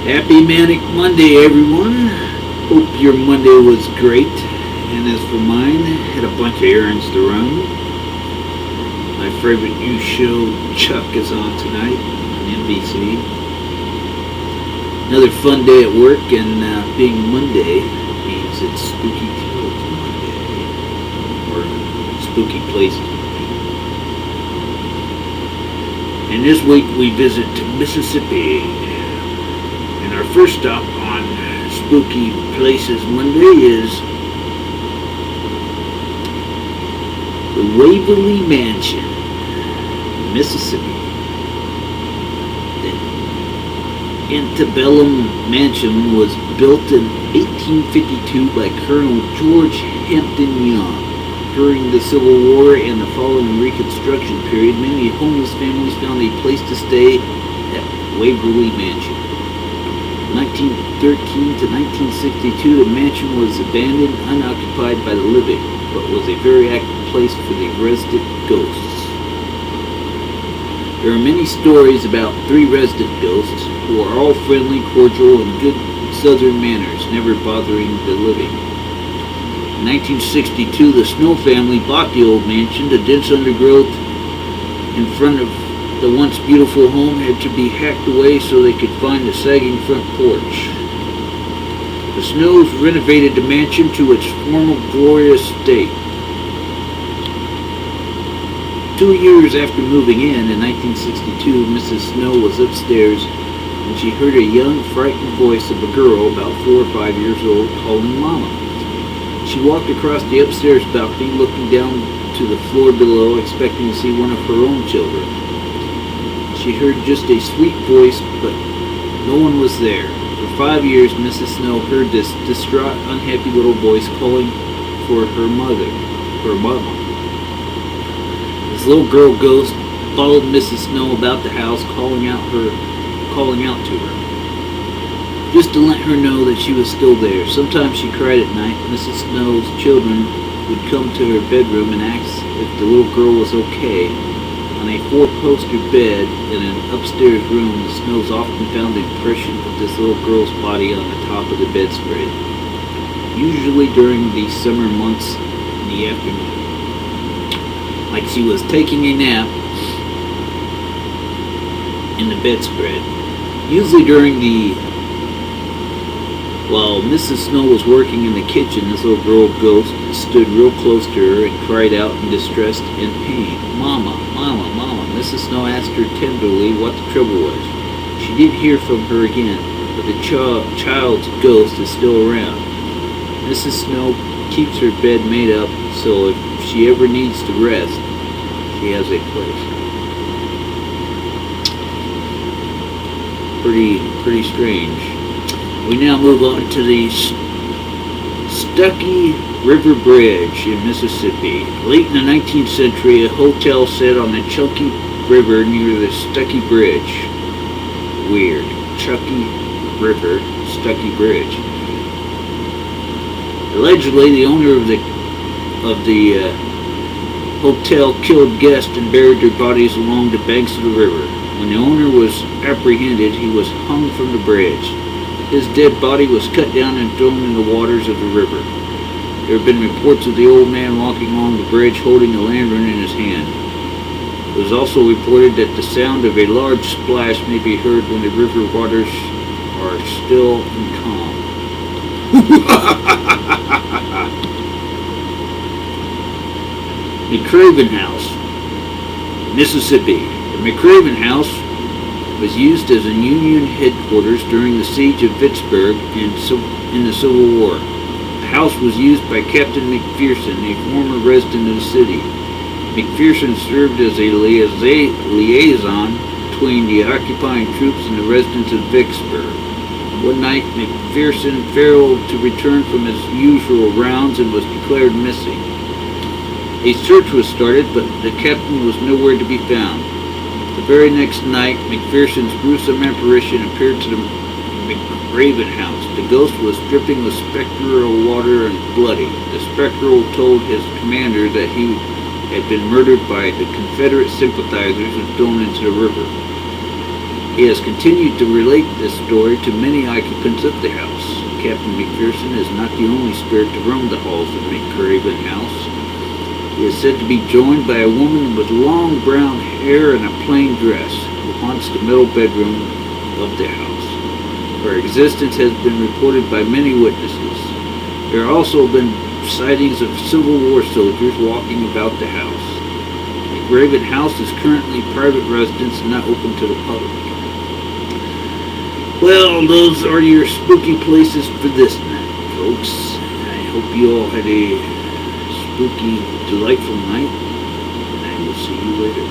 Happy Manic Monday, everyone. Hope your Monday was great. And as for mine, had a bunch of errands to run. My favorite new show, Chuck, is on tonight on NBC. Another fun day at work, and being Monday means it's Spooky Tales Monday, or Spooky Places Monday. And this week we visit Mississippi. And our first stop on Spooky Places Monday is the Waverly Mansion, Mississippi. The antebellum mansion was built in 1852 by Colonel George Hampton Young. During the Civil War and the following Reconstruction period, many homeless families found a place to stay at Waverly Mansion. 1913 to 1962, the mansion was abandoned, unoccupied by the living, but was a very active place for the resident ghosts. There are many stories about 3 resident ghosts who are all friendly, cordial, and good southern manners, never bothering the living. In 1962, the Snow family bought the old mansion. The dense undergrowth in front of the once beautiful home had to be hacked away so they could find the sagging front porch. The Snows renovated the mansion to its former glorious state. 2 years after moving in 1962, Mrs. Snow was upstairs when she heard a young, frightened voice of a girl about 4 or 5 years old calling Mama. She walked across the upstairs balcony, looking down to the floor below, expecting to see one of her own children. She heard just a sweet voice, but no one was there. For 5 years, Mrs. Snow heard this distraught, unhappy little voice calling for her mother, her mama. This little girl ghost followed Mrs. Snow about the house, calling out to her, just to let her know that she was still there. Sometimes she cried at night. Mrs. Snow's children would come to her bedroom and ask if the little girl was okay. On a 4-poster bed in an upstairs room, the Snows often found the impression of this little girl's body on the top of the bedspread, usually during the summer months in the afternoon, like she was taking a nap in the bedspread. Usually while Mrs. Snow was working in the kitchen, this little girl ghost stood real close to her and cried out in distress and pain. Mama, Mama, Mama. Mrs. Snow asked her tenderly what the trouble was. She didn't hear from her again, but the child's ghost is still around. Mrs. Snow keeps her bed made up, so if she ever needs to rest, she has a place. Pretty strange. We now move on to the Stuckey River Bridge in Mississippi. Late in the 19th century, a hotel set on the Chunky River near the Stuckey Bridge. Weird. Chunky River, Stuckey Bridge. Allegedly, the owner of the hotel killed guests and buried their bodies along the banks of the river. When the owner was apprehended, he was hung from the bridge. His dead body was cut down and thrown in the waters of the river. There have been reports of the old man walking along the bridge holding a lantern in his hand. It was also reported that the sound of a large splash may be heard when the river waters are still and calm. McCraven House, Mississippi. The McCraven House was used as a Union headquarters during the siege of Vicksburg in the Civil War. The house was used by Captain McPherson, a former resident of the city. McPherson served as a liaison between the occupying troops and the residents of Vicksburg. One night, McPherson failed to return from his usual rounds and was declared missing. A search was started, but the captain was nowhere to be found. The very next night, McPherson's gruesome apparition appeared to the McCraven house. The ghost was dripping with spectral water and bloody. The spectral told his commander that he had been murdered by the Confederate sympathizers and thrown into the river. He has continued to relate this story to many occupants of the house. Captain McPherson is not the only spirit to roam the halls of McCraven House. He is said to be joined by a woman with long brown hair and a plain dress who haunts the middle bedroom of the house. Her existence has been reported by many witnesses. There have also been sightings of Civil War soldiers walking about the house. McRaven House is currently private residence and not open to the public. Well, those are your spooky places for this night, folks. I hope you all had a spooky, delightful night, and I will see you later.